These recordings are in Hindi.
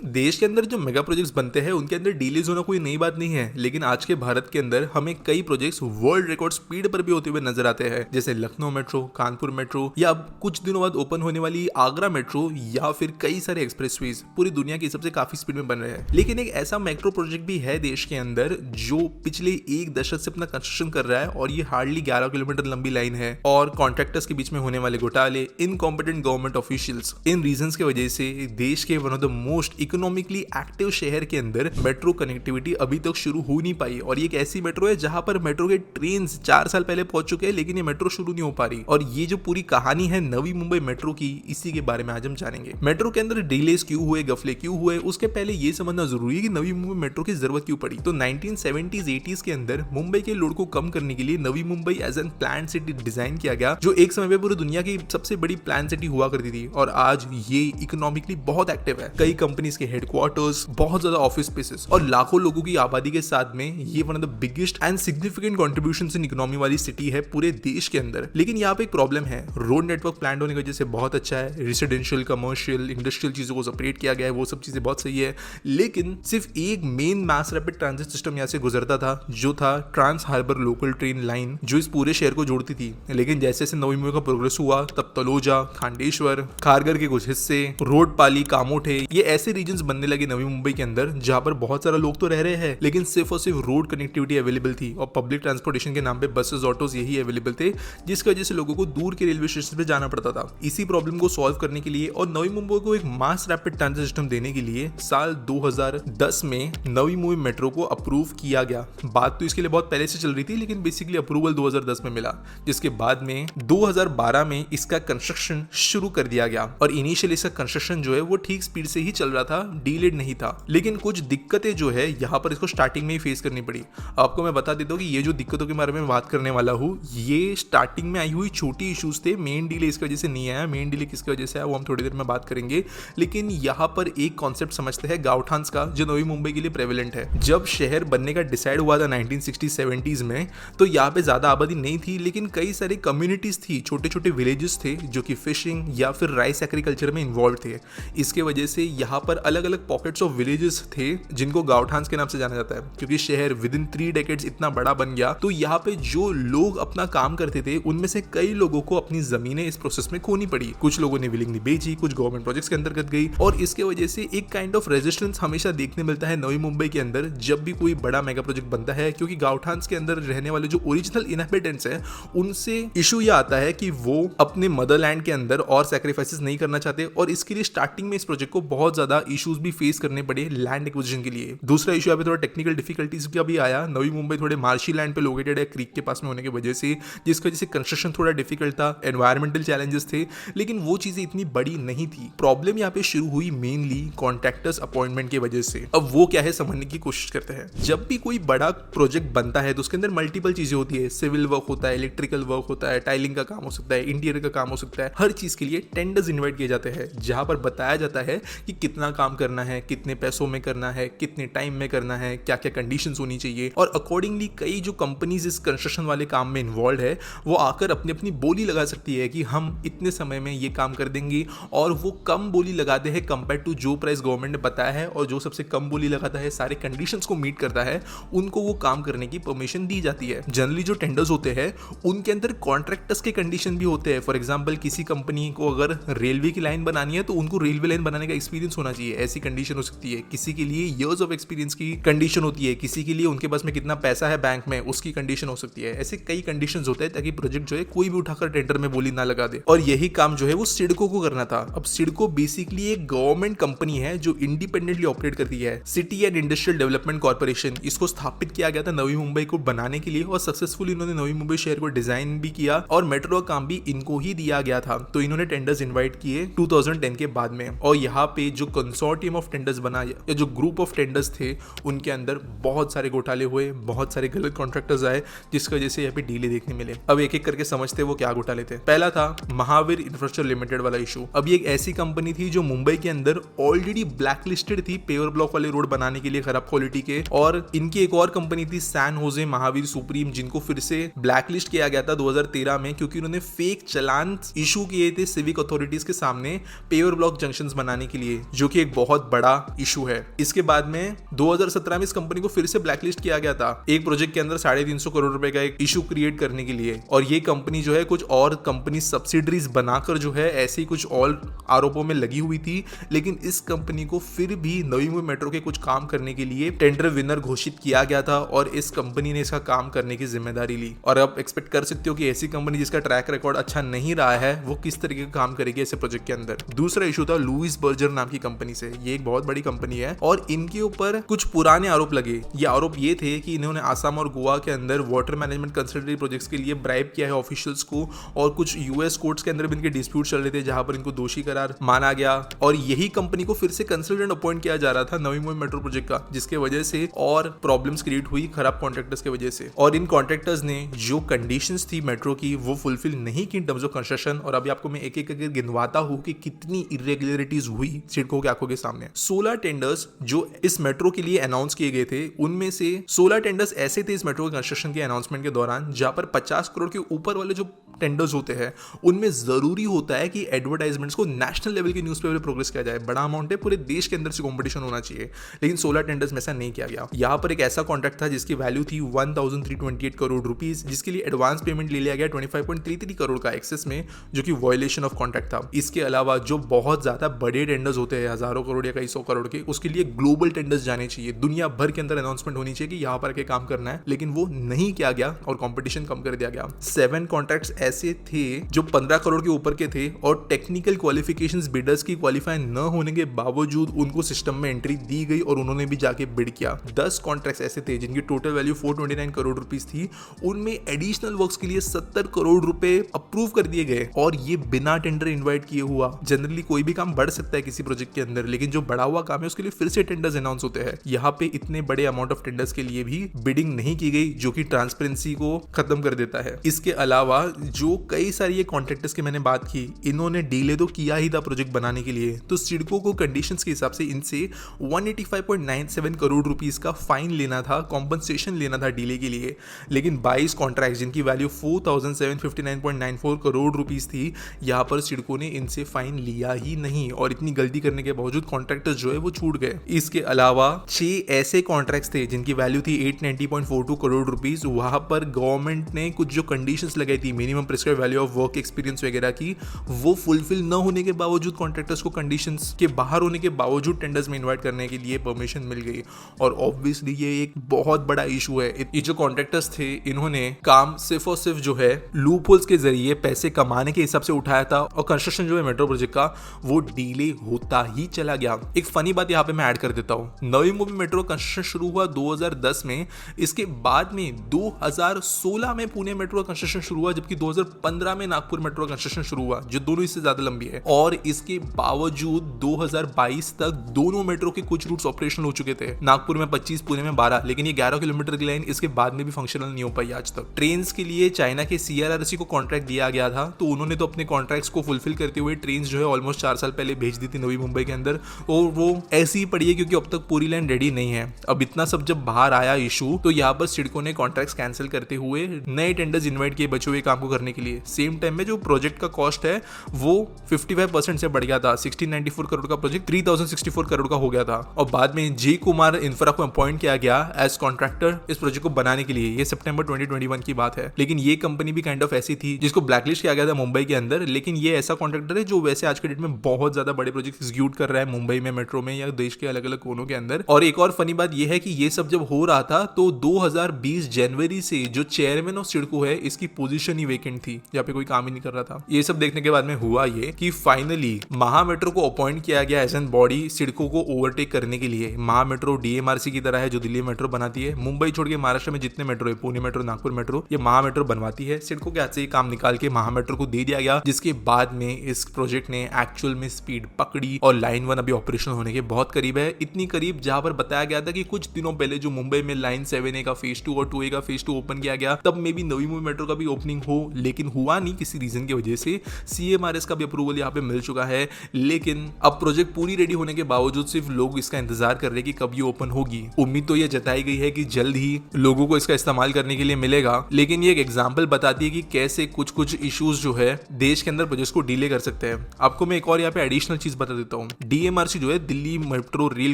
देश के अंदर जो मेगा प्रोजेक्ट्स बनते हैं उनके अंदर डिलेज होना कोई नई बात नहीं है, लेकिन आज के भारत के अंदर हमें कई प्रोजेक्ट्स वर्ल्ड रिकॉर्ड स्पीड पर भी होते हुए नजर आते हैं, जैसे लखनऊ मेट्रो, कानपुर मेट्रो या अब कुछ दिनों बाद ओपन होने वाली आगरा मेट्रो या फिर कई सारे एक्सप्रेसवेज पूरी दुनिया की सबसे काफी स्पीड में बन रहे हैं। लेकिन एक ऐसा मेट्रो प्रोजेक्ट भी है देश के अंदर जो पिछले एक दशक से अपना कंस्ट्रक्शन कर रहा है और ये हार्डली 11 किलोमीटर लंबी लाइन है और कॉन्ट्रैक्टर्स के बीच में होने वाले घोटाले, इनकॉम्पिटेंट गवर्नमेंट ऑफिशियल्स, इन रीजंस की वजह से देश के one of the most economically active शहर के अंदर मेट्रो कनेक्टिविटी अभी तक शुरू हो नहीं पाई। और ये एक ऐसी मेट्रो है जहां पर मेट्रो के ट्रेन 4 साल पहले पहुंच चुके हैं, लेकिन ये मेट्रो शुरू नहीं हो पा रही। और ये जो पूरी कहानी है नवी मुंबई मेट्रो की, इसी के बारे में आज हम जानेंगे। मेट्रो के अंदर डिलेज क्यों हुए, गफले क्यों हुए, उसके पहले ये समझना जरूरी है कि नवी मुंबई मेट्रो की जरूरत क्यों पड़ी। तो 1970s-80s के अंदर मुंबई के लोड को कम करने के लिए Navi Mumbai as an plan city design किया गया, जो एक समय पे पूरी दुनिया की सबसे बड़ी प्लान सिटी हुआ करती थी। और आज ये इकोनॉमिकली बहुत एक्टिव है, कई कंपनीज के हेडक्वार्टर्स, बहुत ज्यादा ऑफिस स्पेसेस और लाखों लोगों की आबादी के साथ में ये one of the biggest and significant contributions in economy वाली सिटी है पूरे देश के अंदर। लेकिन यहाँ पे एक प्रॉब्लम है, रोड नेटवर्क प्लान होने की वजह से बहुत अच्छा है, रेसिडेंशियल, कमर्शियल, इंडस्ट्रियल चीजों को सेपरेट किया गया है, वो सब चीजें बहुत सही है। लेकिन सिर्फ एक main mass rapid transit system यहाँ से गुजरता था, जो था trans harbour local train line, जो इस पूरे शहर को जोड़ती थी। लेकिन जैसे जैसे नवी मुंबई का प्रोग्रेस हुआ, तब तलोजा, खांडेश्वर, खारगर के कुछ हिस्से, रोडपाली, कामोठे, ये ऐसे रीजन्स बनने लगे नवी मुंबई के अंदर जहां पर बहुत सारा लोग तो रह रहे हैं, लेकिन सिर्फ और सिर्फ रोड कनेक्टिविटी अवेलेबल थी और पब्लिक ट्रांसपोर्टेशन के नाम पे बसेस, ऑटोज यही अवेलेबल थे, जिसकी वजह से लोगों को दूर के रेलवे स्टेशन पे जाना पड़ता था। इसी प्रॉब्लम को सॉल्व करने के लिए और नवी मुंबई को एक मास रैपिड ट्रांजिट सिस्टम देने के लिए साल 2010 में नवी मुंबई मेट्रो को अप्रूव किया गया। बात तो इसके लिए बहुत पहले से चल रही थी, लेकिन बेसिकली अप्रूवल 2010 में मिला, जिसके बाद में 2012 में इसका कंस्ट्रक्शन शुरू कर दिया गया। और इनिशियल इसका कंस्ट्रक्शन जो है वो ठीक स्पीड से ही चल रहा था, डीलेड नहीं था। लेकिन कुछ दिक्कतें जो है यहाँ पर इसको स्टार्टिंग में ही फेस करनी पड़ी। आपको मैं बता देता हूँ कि ये जो दिक्कतों के बारे में बात करने वाला हूँ, ये स्टार्टिंग में आई हुई छोटी इश्यूज थे, मेन डीले इसकी वजह से नहीं आया। मेन डीले किसकी वजह से आया वो हम थोड़ी देर में बात करेंगे। लेकिन यहाँ पर एक कॉन्सेप्ट समझते हैं गावठान्स का, जो नवी मुंबई के लिए प्रेवलेंट है। जब शहर बनने का डिसाइड हुआ था 1960-70s में, तो यहाँ पे ज्यादा आबादी नहीं थी, लेकिन कई सारी कम्युनिटीज थी, छोटे छोटे विलेजेस थे जो कि फिशिंग या फिर राइस एग्रीकल्चर में इन्वॉल्व थे। इसके वजह से यहाँ पर अलग अलग पॉकेट्स ऑफ विलेजेस थे जिनको गावठान्स के नाम से जाना जाता है। क्योंकि शहर विद इन 3 डेकेड्स इतना बड़ा बन गया, तो यहाँ पे जो लोग अपना काम करते थे उनमें से कई लोगों को अपनी जमीनें इस प्रोसेस में खोनी पड़ी। कुछ लोगों ने विलिंगली बेची, कुछ गवर्नमेंट प्रोजेक्ट्स के अंतर्गत गई, और इसके वजह से एक काइंड ऑफ रेजिस्टेंस हमेशा देखने मिलता है नवी मुंबई के अंदर जब भी कोई बड़ा मेगा प्रोजेक्ट बनता है। क्योंकि गावठान्स के अंदर रहने वाले जो ओरिजिनल इनहैबिटेंट्स हैं, उनसे इशू ये आता है कि वो अपने मदरलैंड के अंदर और सैक्रिफाइसेस नहीं करना चाहते, और इसके लिए स्टार्टिंग में इस प्रोजेक्ट को बहुत ज्यादा इश्यूज भी फेस करने पड़े लैंड एक्विजिशन के लिए। दूसरा इशू यहाँ पे थोड़ा टेक्निकल डिफिकल्टीज का भी आया। नवी मुंबई थोड़े मार्शी लैंड पे लोकेटेड है, क्रीक के पास में होने की वजह से, जिसकी वजह से कंस्ट्रक्शन थोड़ा डिफिकल्ट था, एनवायरमेंटल चैलेंजेस थे, लेकिन वो चीजें इतनी बड़ी नहीं थी। प्रॉब्लम यहाँ पे शुरू हुई मेनली कॉन्ट्रैक्टर्स अपॉइंटमेंट की वजह से। अब वो क्या है समझने की कोशिश करते हैं। जब भी कोई बड़ा प्रोजेक्ट बनता है तो उसके अंदर मल्टीपल चीजें होती है, सिविल वर्क होता है, इलेक्ट्रिकल वर्क होता है, टाइलिंग का काम हो सकता है, इंटीरियर का काम हो सकता है। हर चीज के लिए टेंडर्स इन्वाइट किए जाते हैं, जहां पर बताया जाता है कि कितना काम करना है, कितने पैसों में करना है, कितने टाइम में करना है, क्या क्या कंडीशंस होनी चाहिए। और अकॉर्डिंगली कई जो कंपनीज इस कंस्ट्रक्शन वाले काम में इन्वॉल्व है, वो आकर अपनी अपनी बोली लगा सकती है कि हम इतने समय में ये काम कर देंगे, और वो कम बोली लगाते हैं कंपेयर टू जो प्राइस गवर्नमेंट ने बताया है। और जो सबसे कम बोली लगाता है, सारे कंडीशंस को मीट करता है, उनको वो काम करने की परमिशन दी जाती है। जनरली जो टेंडर्स होते हैं उनके अंदर कॉन्ट्रैक्टर्स के कंडीशन भी होते हैं। फॉर एग्जांपल, किसी कंपनी को अगर रेलवे की लाइन बनानी है तो उनको रेलवे लाइन बनाने का एक्सपीरियंस होना चाहिए, ऐसी कंडीशन हो सकती है। किसी के लिए इयर्स ऑफ एक्सपीरियंस की कंडीशन होती है, किसी के लिए उनके पास में कितना पैसा है बैंक में उसकी कंडीशन हो सकती है। ऐसे कई कंडीशंस होते हैं ताकि प्रोजेक्ट जो है कोई भी उठाकर टेंडर में बोली ना लगा दे। और यही काम जो है वो सिडको को करना था। अब सिडको बेसिकली एक गवर्नमेंट कंपनी है जो इंडिपेंडेंटली ऑपरेट करती है। City and industrial development corporation, इसको स्थापित किया गया था नवी मुंबई को बनाने के लिए, और सक्सेसफुली इन्होंने नवी मुंबई शहर को डिजाइन भी किया और मेट्रो का काम भी इनको ही दिया गया था। तो इन्होंने टेंडर्स इनवाइट किए 2010 के बाद में, और यहाँ पे जो कंसोर्टियम ऑफ टेंडर्स बना या जो ग्रुप ऑफ टेंडर्स थे, उनके अंदर बहुत सारे घोटाले हुए, बहुत सारे गलत कॉन्ट्रैक्टर्स आए, जिसकी वजह से यहाँ पे डीले देखने मिले। अब एक एक करके समझते वो क्या घोटाले थे। पहला था महावीर इंफ्रास्ट्रक्चर लिमिटेड वाला इशू। अब ये एक ऐसी कंपनी थी जो मुंबई के अंदर ऑलरेडी ब्लैक लिस्टेड थी पेवर ब्लॉक वाले रोड बनाने के लिए, खराब क्वालिटी के। और इनकी एक और कंपनी थी सैन होजे महावीर सुप्रीम, जिनको फिर से ब्लैकलिस्ट किया गया था 2013 में, क्योंकि उन्होंने फेक चलान इशू किए थे सिविक अथॉरिटीज के सामने पेवर ब्लॉक जंक्शंस बनाने के लिए, जो कि एक बहुत बड़ा इशू है। इसके बाद में 2017 में इस कंपनी को फिर से ब्लैकलिस्ट किया गया था एक प्रोजेक्ट के अंदर 350 करोड़ रुपए का एक इशू क्रिएट करने के लिए, और ये कंपनी जो है कुछ और कंपनी सब्सिडरीज बनाकर जो है ऐसी कुछ और आरोपों में लगी हुई थी। लेकिन इस कंपनी को फिर भी नवी मुंबई मेट्रो के कुछ काम करने के लिए टेंडर विनर घोषित किया गया था और इस कंपनी ने इसका काम करने की जिम्मेदारी ली। और आप एक्सपेक्ट कर सकते हो कि ऐसी कंपनी जिसका ट्रैक रिकॉर्ड अच्छा नहीं रहा है वो किस तरीके का काम करेगी ऐसे प्रोजेक्ट के अंदर। दूसरा इशू था लुइस बर्जर नाम की कंपनी से। ये एक बहुत बड़ी कंपनी है और इनके ऊपर कुछ पुराने आरोप लगे। ये आरोप ये थे कि इन्होंने आसाम और गोवा के अंदर वाटर मैनेजमेंट कंसल्टेंसी प्रोजेक्ट्स के लिए ब्राइब किया है ऑफिशियल्स को, और कुछ यूएस कोर्ट्स के अंदर भी इनके डिस्प्यूट चल रहे थे जहां पर इनको दोषी करार माना गया। और यही कंपनी को फिर से कंसल्टेंट अपॉइंट किया जा रहा था नवी मुंबई मेट्रो प्रोजेक्ट का, जिसके वजह से और प्रॉब्लम्स क्रिएट हुई खराब कॉन्ट्रैक्टर्स की वजह से। और इन कॉन्ट्रैक्टर्स ने जो कंडीशंस थी मेट्रो की वो फुलफिल नहीं की इन टर्म्स ऑफ कंस्ट्रक्शन। और अभी आपको मैं एक एक करके गिनवाता हूं कि कितनी इरेगुलरिटीज हुई सिडको की आंखों के सामने। 16 टेंडर्स जो इस मेट्रो के लिए अनाउंस किए गए थे, उनमें से 16 टेंडर्स ऐसे थे इस मेट्रो के कंस्ट्रक्शन के अनाउंसमेंट के दौरान जहां पर 50 करोड़ के ऊपर वाले जो टेंडर्स होते हैं उनमें जरूरी होता है कि एडवर्टाइजमेंट्स को नेशनल लेवल के न्यूज़पेपर पे प्रोग्रेस किया जाए। बड़ा अमाउंट है, पूरे देश के अंदर से कंपटीशन होना चाहिए, लेकिन 16 टेंडर्स में ऐसा नहीं किया गया। यहाँ पर एक ऐसा कॉन्ट्रैक्ट था जिसकी वैल्यू थी 1328 करोड़ रुपीस, जिसके लिए एडवांस पेमेंट ले लिया गया 25.33 करोड़ का एक्सेस में, जो कि वायलेशन ऑफ कॉन्ट्रैक्ट था। इसके अलावा जो बहुत ज्यादा बड़े टेंडर्स होते हैं हजारों करोड़ या कई सौ करोड़ के, उसके लिए ग्लोबल टेंडर्स जाने चाहिए, दुनिया भर के अंदर अनाउंसमेंट होनी चाहिए कि यहाँ पर के काम करना है, लेकिन वो नहीं किया गया और कॉम्पिटिशन कम कर दिया गया। 7 कॉन्ट्रैक्ट्स ऐसे थे जो 15 करोड़ के ऊपर के थे और टेक्निकल क्वालिफिकेशंस बिडर्स की क्वालिफाई न होने के बावजूद उनको सिस्टम में एंट्री दी गई और उन्होंने भी जाके बिड किया। 10 कॉन्ट्रैक्ट्स ऐसे थे जिनकी टोटल वैल्यू 429 करोड़ रुपीस थी, उनमें एडिशनल वर्क्स के लिए 70 करोड़ रुपए अप्रूव कर दिए गए और ये बिना टेंडर इन्वाइट किए हुआ। जनरली कोई भी काम बढ़ सकता है किसी प्रोजेक्ट के अंदर, लेकिन जो बढ़ा हुआ काम है उसके लिए फिर से टेंडर्स अनाउंस होते हैं। यहाँ पे इतने बड़े अमाउंट ऑफ टेंडर्स के लिए भी बिडिंग नहीं की गई, जो कि ट्रांसपेरेंसी को खत्म कर देता है। इसके अलावा जो कई सारी ये कॉन्ट्रैक्टर्स की मैंने बात की, इन्होंने डीले तो किया ही था प्रोजेक्ट बनाने के लिए, तो सिडको को कंडीशंस के हिसाब से इनसे 185.97 करोड़ रुपीस का फाइन लेना था, कॉम्पनसेशन लेना था डीले के लिए। लेकिन 22 कॉन्ट्रैक्ट जिनकी वैल्यू 4759.94 करोड़ रुपीस थी, यहाँ पर सिडको ने इनसे फाइन लिया ही नहीं और इतनी गलती करने के बावजूद कॉन्ट्रैक्टर्स जो है वो छूट गए। इसके अलावा 6 ऐसे कॉन्ट्रैक्ट्स थे जिनकी वैल्यू थी 890.42 करोड़ रुपीस, वहां पर गवर्नमेंट ने कुछ जो कंडीशंस लगाई थी minimum prescribe value of work experience वगैरह की, वो फुलफिल न होने के बावजूद कॉन्ट्रैक्टर्स को कंडीशंस के बाहर होने के बावजूद टेंडर्स में इन्वाइट करने के लिए परमिशन मिल गई। और ऑब्वियसली ये एक बहुत बड़ा इशू है। ये जो कॉन्ट्रैक्टर्स थे इन्होंने काम सिर्फ और सिर्फ जो है लूप होल्स के जरिए पैसे कमाने के हिसाब से उठाया था और कंस्ट्रक्शन जो है मेट्रो प्रोजेक्ट का वो डिले होता ही चला गया। एक फनी बात यहाँ पे मैं ऐड कर देता हूँ, नवी मुंबई मेट्रो कंस्ट्रक्शन शुरू हुआ 2010 में, इसके बाद में 2016 में पुणे मेट्रो कंस्ट्रक्शन शुरू हुआ, जबकि 2015 में नागपुर मेट्रो कंस्ट्रक्शन शुरू हुआ, जो दोनों इससे ज्यादा लंबी है। और इसके बावजूद 2022 तक दोनों मेट्रो के कुछ रूट्स ऑपरेशनल हो चुके थे, नागपुर में 25, पुणे में 12, लेकिन ये 11 किलोमीटर की लाइन इसके बाद में भी फंक्शनल नहीं हो पाई आज तक। ट्रेन के लिए चाइना के CRRC को कॉन्ट्रैक्ट दिया गया था, तो उन्होंने तो अपने कॉन्ट्रैक्ट्स को फुलफिल करते हुए ट्रेन जो है ऑलमोस्ट 4 साल पहले भेज दी थी नवी मुंबई के अंदर, और वो ऐसी ही पड़ी है क्योंकि अब तक पूरी लाइन रेडी नहीं है। अब इतना सब जब बाहर आया इशू, तो यहाँ पर सिडको ने कॉन्ट्रैक्ट्स कैंसिल करते हुए नए टेंडर्स इन्वाइट किए बचे हुए काम को करने के लिए। सेम टाइम में जो प्रोजेक्ट का कॉस्ट है वो 55% से बढ़ गया था, 1694 करोड़ का प्रोजेक्ट 3064 करोड़ का हो गया था। और बाद में जी कुमार इंफ्रा को अपॉइंट किया गया एज कॉन्ट्रैक्टर इस प्रोजेक्ट को बनाने के लिए। ये सितंबर 2021 की बात है। लेकिन ये कंपनी भी काइंड ऑफ ऐसी थी जिसको ब्लैकलिस्ट किया गया था मुंबई के अंदर, लेकिन ये ऐसा कॉन्ट्रैक्टर है जो वैसे आज के डेट में बहुत ज्यादा बड़े प्रोजेक्ट एग्जीक्यूट कर रहा है मुंबई में, मेट्रो में या देश के अलग अलग कोनों के अंदर। और एक और फनी बात यह है कि ये सब जब हो रहा था तो 2020 जनवरी से जो चेयरमैन ऑफ सिडको है इसकी पोजीशन ही वेकेंट थी, यहाँ पे कोई काम ही नहीं कर रहा था। ये सब देखने के बाद में हुआ ये कि फाइनली महा मेट्रो को अपॉइंट किया गया एज एन बॉडी सिडको को ओवरटेक करने के लिए। महा मेट्रो DMRC की तरह है जो दिल्ली मेट्रो बनाती है। मुंबई छोड़ के महाराष्ट्र में जितने मेट्रो है, पुणे मेट्रो, नागपुर मेट्रो, ये महा मेट्रो बनवाती है। सिडको के हाथ से काम निकाल के महा मेट्रो को दे दिया गया, जिसके बाद में इस प्रोजेक्ट ने एक्चुअल में स्पीड पकड़ी और लाइन 1 अभी ऑपरेशन होने के बहुत करीब है। इतनी करीब जहां पर बताया गया था कि कुछ दिनों पहले जो मुंबई में लाइन 7A का फेज 2 और 2A का फेज 2 ओपन किया गया, तब मे भी नवी मुंबई मेट्रो का भी ओपनिंग हो, लेकिन हुआ नहीं किसी रीजन की वजह से। CMRS का भी अप्रूवल यहाँ पे मिल चुका है, लेकिन अब प्रोजेक्ट पूरी रेडी होने के बावजूद सिर्फ लोग इसका इंतजार कर रहे हैं कि कब ये ओपन होगी। उम्मीद तो ये जताई गई है कि जल्द ही लोगों को इसका इस्तेमाल करने के लिए मिलेगा, लेकिन ये एक एग्जाम्पल बताती है कि कैसे कुछ कुछ इश्यूज जो है देश के अंदर प्रोजेक्ट को डिले कर सकते हैं। आपको मैं एक और यहाँ पे एडिशनल चीज बता देता हूँ। DMRC जो है, दिल्ली मेट्रो रेल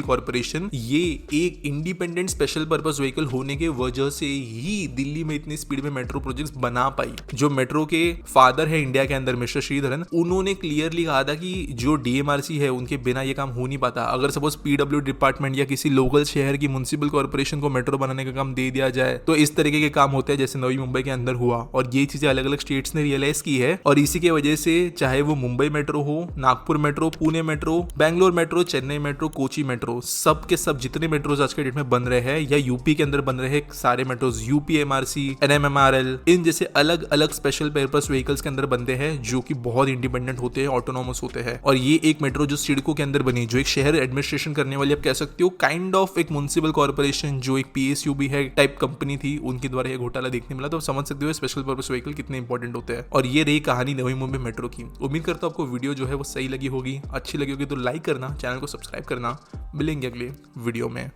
कॉर्पोरेशन, ये एक इंडिपेंडेंट स्पेशल पर्पस व्हीकल होने के वजह से ही दिल्ली में इतनी स्पीड में मेट्रो प्रोजेक्ट्स बना पाई। जो मेट्रो के फादर है इंडिया के अंदर, मिस्टर श्रीधरन, उन्होंने क्लियरली कहा था कि जो DMRC है उनके बिना ये काम हो नहीं पाता। अगर सपोज PW डिपार्टमेंट या किसी लोकल शहर की म्युनिसिपल कॉर्पोरेशन को मेट्रो बनाने का काम दे दिया जाए तो इस तरीके के काम होते हैं जैसे नवी मुंबई के अंदर हुआ। और ये चीजें अलग अलग स्टेट्स ने रियलाइज की है, और इसी की वजह से चाहे वो मुंबई मेट्रो हो, Nagpur metro, Pune metro, Bangalore metro, Chennai metro, Kochi metro, सब के सब जितने मेट्रोज आज के डेट में बन रहे हैं या यूपी के अंदर बन रहे हैं, सारे मेट्रोज UPMRC, NMMRL, इन जैसे अलग अलग स्पेशल पर्पस व्हीकल्स के अंदर बनते हैं जो कि बहुत इंडिपेंडेंट होते हैं, ऑटोनॉमस होते हैं। और ये एक मेट्रो जो सिडको के अंदर बनी, जो एक शहर एडमिनिस्ट्रेशन करने वाली, आप कह सकते हो काइंड ऑफ एक म्युनिसिपल कॉर्पोरेशन, जो एक PSU भी है टाइप कंपनी थी, उनके द्वारा ये घोटाला देखने मिला। तो समझ सकते हो स्पेशल पर्पस व्हीकल कितने इंपॉर्टेंट होते हैं। और ये रही कहानी नवी मुंबई मेट्रो की। उम्मीद करता हूं आपको वीडियो जो है वो सही लगी होगी, अच्छी लगी होगी तो लाइक करना, चैनल को सब्सक्राइब करना। मिलेंगे अगले वीडियो में।